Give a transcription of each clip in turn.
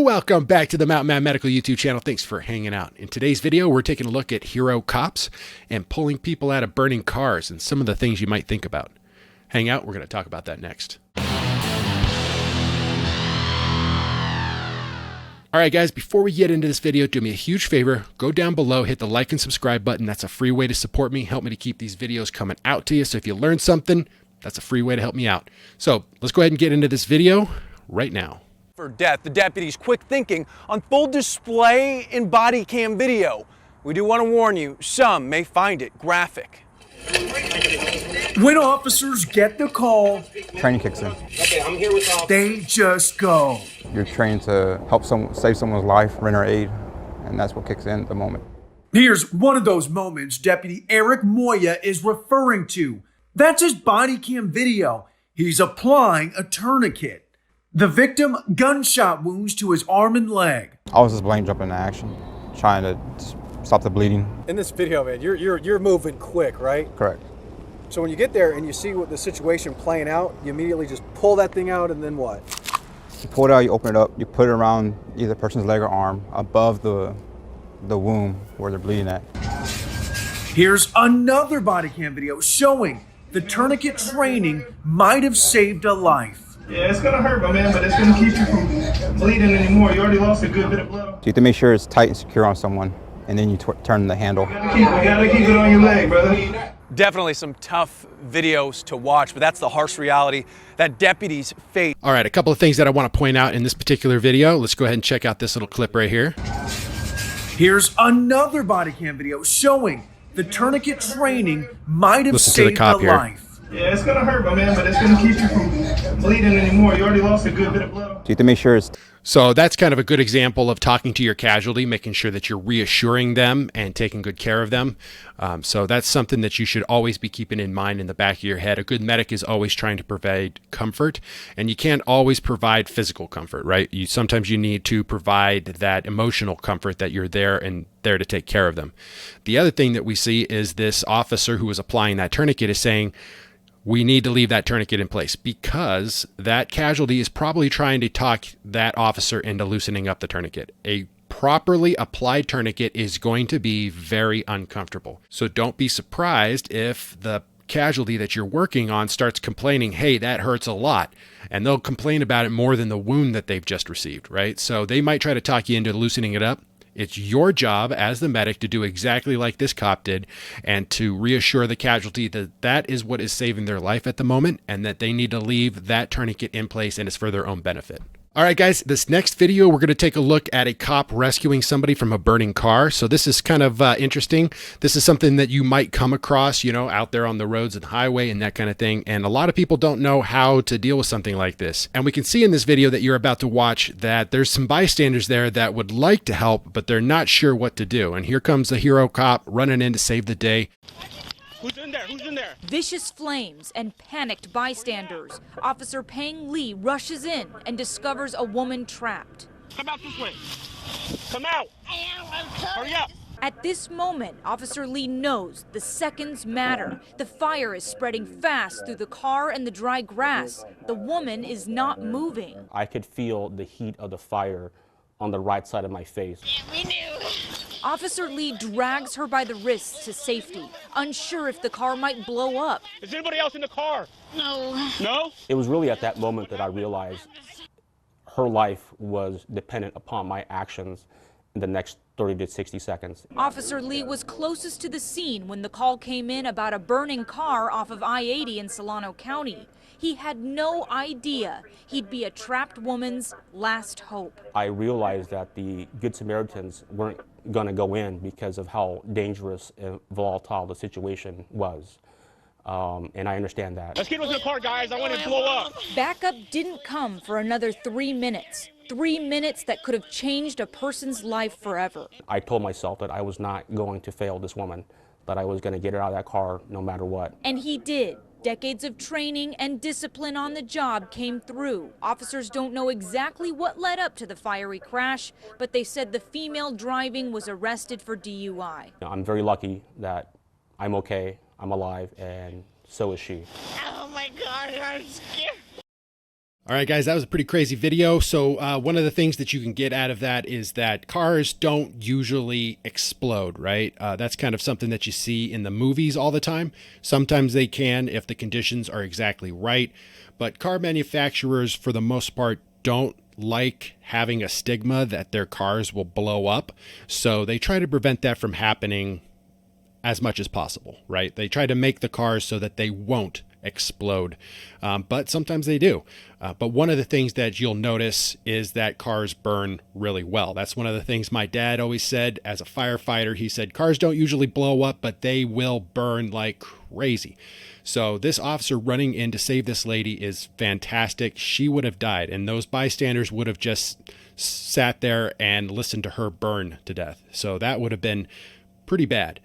Welcome back to the Mountain Man Medical YouTube channel. Thanks for hanging out. In today's video, we're taking a look at hero cops and pulling people out of burning cars and some of the things you might think about. Hang out, we're going to talk about that next. All right, guys, before we get into this video, do me a huge favor. Go down below, hit the like and subscribe button. That's a free way to support me, help me to keep these videos coming out to you. So if you learned something, that's a free way to help me out. So let's go ahead and get into this video right now. For death, the deputy's quick thinking on full display in body cam video. We do want to warn you, some may find it graphic. When officers get the call, training kicks in. Okay, I'm here with they just go. You're trained to help save someone's life, render aid, and that's what kicks in at the moment. Here's one of those moments Deputy Eric Moya is referring to. That's his body cam video. He's applying a tourniquet. The victim, gunshot wounds to his arm and leg. I was just blame jumping into action, trying to stop the bleeding. In this video, man, you're moving quick, right? Correct. So when you get there and you see what the situation playing out, you immediately just pull that thing out, and then what? You pull it out, you open it up, you put it around either person's leg or arm above the wound where they're bleeding at. Here's another body cam video showing the tourniquet training might have saved a life. Yeah, it's gonna hurt, my man, but it's gonna keep you from bleeding anymore. You already lost a good bit of blood. So you have to make sure it's tight and secure on someone, and then you turn the handle. You gotta keep it on your leg, brother. Definitely some tough videos to watch, but that's the harsh reality that deputies face. All right, a couple of things that I want to point out in this particular video. Let's go ahead and check out this little clip right here. Here's another body cam video showing the tourniquet training might have saved a life. Yeah, it's gonna hurt, my man, but it's gonna keep you from bleeding anymore. You already lost a good bit of blood. So you have to make sure it's... So that's kind of a good example of talking to your casualty, making sure that you're reassuring them and taking good care of them. So that's something that you should always be keeping in mind in the back of your head. A good medic is always trying to provide comfort, and you can't always provide physical comfort, right? Sometimes you need to provide that emotional comfort that you're there and there to take care of them. The other thing that we see is this officer who was applying that tourniquet is saying, we need to leave that tourniquet in place because that casualty is probably trying to talk that officer into loosening up the tourniquet. A properly applied tourniquet is going to be very uncomfortable. So don't be surprised if the casualty that you're working on starts complaining, hey, that hurts a lot. And they'll complain about it more than the wound that they've just received, right? So they might try to talk you into loosening it up. It's your job as the medic to do exactly like this cop did and to reassure the casualty that that is what is saving their life at the moment and that they need to leave that tourniquet in place and it's for their own benefit. All right, guys, this next video, we're going to take a look at a cop rescuing somebody from a burning car. So this is kind of interesting. This is something that you might come across, you know, out there on the roads and highway and that kind of thing. And a lot of people don't know how to deal with something like this. And we can see in this video that you're about to watch that there's some bystanders there that would like to help, but they're not sure what to do. And here comes the hero cop running in to save the day. Who's in there? Who's in there? Vicious flames and panicked bystanders. Officer Peng Lee rushes in and discovers a woman trapped. Come out this way. Come out. Hurry up. At this moment, Officer Lee knows the seconds matter. The fire is spreading fast through the car and the dry grass. The woman is not moving. I could feel the heat of the fire on the right side of my face. We knew. Officer Lee drags her by the wrists to safety, unsure if the car might blow up. Is anybody else in the car? No. No? It was really at that moment that I realized her life was dependent upon my actions in the next 30 to 60 seconds. Officer Lee was closest to the scene when the call came in about a burning car off of I-80 in Solano County. He had no idea he'd be a trapped woman's last hope. I realized that the Good Samaritans weren't going to go in because of how dangerous and volatile the situation was. And I understand that. Let's get us in the car, guys. I want it to blow up. Backup didn't come for another 3 minutes. 3 minutes that could have changed a person's life forever. I told myself that I was not going to fail this woman, that I was going to get her out of that car no matter what. And he did. Decades of training and discipline on the job came through. Officers don't know exactly what led up to the fiery crash, but they said the female driving was arrested for DUI. I'm very lucky that I'm okay, I'm alive, and so is she. Oh my God, I'm scared. All right, guys, that was a pretty crazy video. So one of the things that you can get out of that is that cars don't usually explode, right? That's kind of something that you see in the movies all the time. Sometimes they can if the conditions are exactly right. But car manufacturers, for the most part, don't like having a stigma that their cars will blow up. So they try to prevent that from happening as much as possible, right? They try to make the cars so that they won't explode, but sometimes they do. But one of the things that you'll notice is that cars burn really well. That's one of the things my dad always said as a firefighter. He said cars don't usually blow up, but they will burn like crazy. So this officer running in to save this lady is fantastic. She would have died, and those bystanders would have just sat there and listened to her burn to death. So that would have been pretty bad.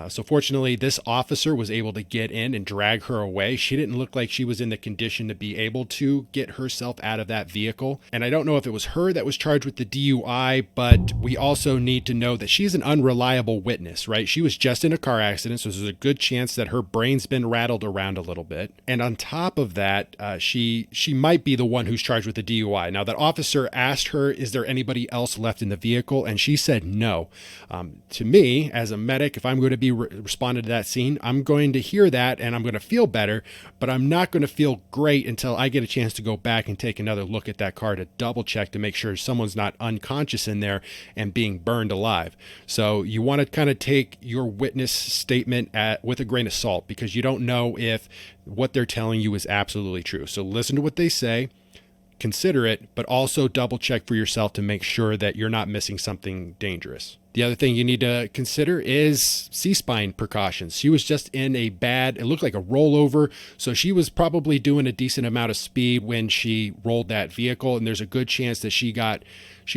So fortunately, this officer was able to get in and drag her away. She didn't look like she was in the condition to be able to get herself out of that vehicle. And I don't know if it was her that was charged with the DUI, but we also need to know that she's an unreliable witness, right? She was just in a car accident, so there's a good chance that her brain's been rattled around a little bit. And on top of that, she might be the one who's charged with the DUI. Now, that officer asked her, is there anybody else left in the vehicle? And she said no. To me, as a medic, if I'm going to be responded to that scene, I'm going to hear that and I'm going to feel better, but I'm not going to feel great until I get a chance to go back and take another look at that car to double check to make sure someone's not unconscious in there and being burned alive. So you want to kind of take your witness statement with a grain of salt, because you don't know if what they're telling you is absolutely true. So listen to what they say, consider it, but also double check for yourself to make sure that you're not missing something dangerous. The other thing you need to consider is C-spine precautions. She was just in a bad, it looked like a rollover, so she was probably doing a decent amount of speed when she rolled that vehicle, and there's a good chance that she got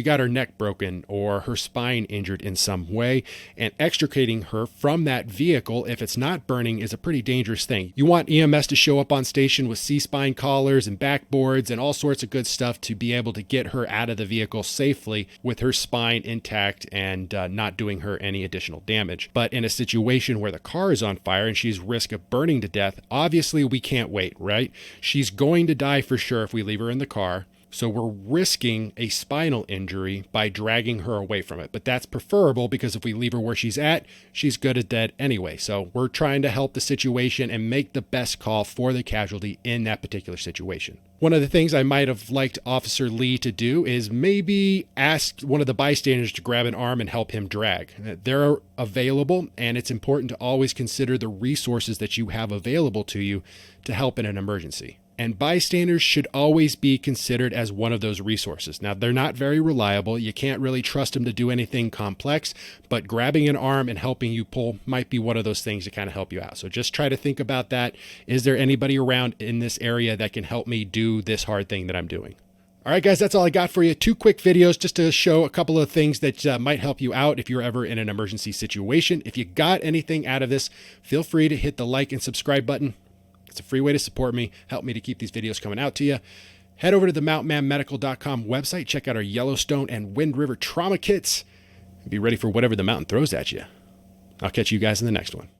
her neck broken or her spine injured in some way, and extricating her from that vehicle, if it's not burning, is a pretty dangerous thing. You want EMS to show up on station with C-spine collars and backboards and all sorts of good stuff to be able to get her out of the vehicle safely with her spine intact and not doing her any additional damage. But in a situation where the car is on fire and she's risk of burning to death, obviously we can't wait, right? She's going to die for sure if we leave her in the car. So we're risking a spinal injury by dragging her away from it. But that's preferable, because if we leave her where she's at, she's good as dead anyway. So we're trying to help the situation and make the best call for the casualty in that particular situation. One of the things I might have liked Officer Lee to do is maybe ask one of the bystanders to grab an arm and help him drag. They're available, and it's important to always consider the resources that you have available to you to help in an emergency. And bystanders should always be considered as one of those resources. Now, they're not very reliable. You can't really trust them to do anything complex, but grabbing an arm and helping you pull might be one of those things to kind of help you out. So just try to think about that. Is there anybody around in this area that can help me do this hard thing that I'm doing? All right, guys, that's all I got for you. 2 quick videos just to show a couple of things that might help you out if you're ever in an emergency situation. If you got anything out of this, feel free to hit the like and subscribe button. It's a free way to support me, help me to keep these videos coming out to you. Head over to the mountainmanmedical.com website, check out our Yellowstone and Wind River trauma kits, and be ready for whatever the mountain throws at you. I'll catch you guys in the next one.